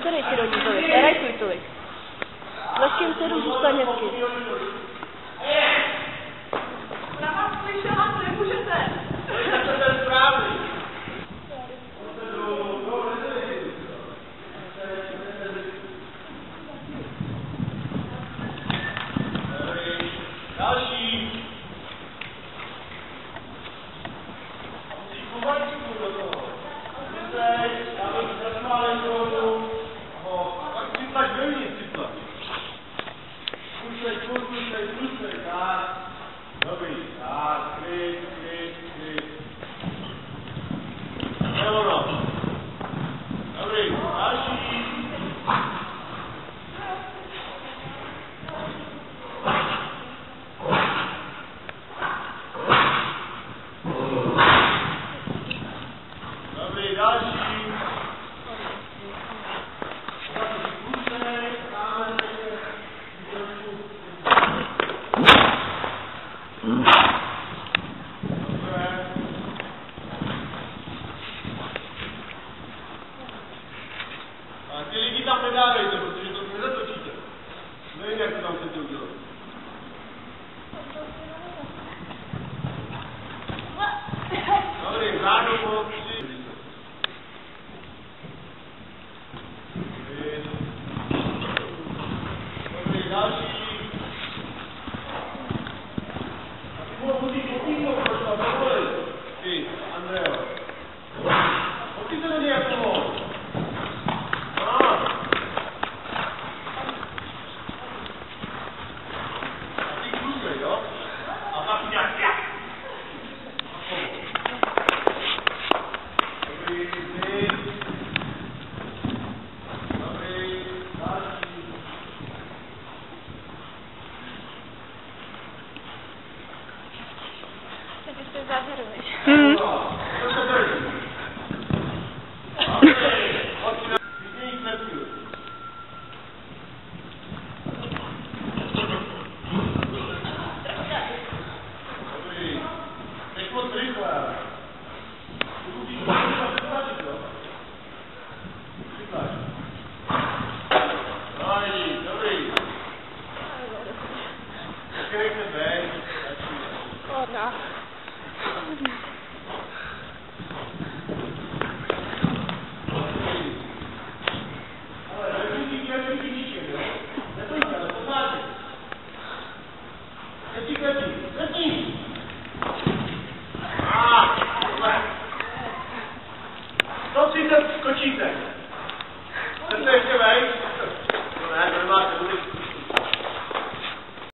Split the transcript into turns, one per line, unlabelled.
Nestarej si do ní tolik, nerajtuj tolik. S lehkým sedm zůstaň hezky.
Já mám slyšela, nemůžete.
To je ten správný. Další. Pomačku do toho. Zkusej, dáme zasmálem trochu. Pak vytlač dovnitř, vytlač. Zkusej, tak. Dobrý, tak, klid. Euro. Dobrý, další. Dobrý, další. Ty lidi tam nedávejte.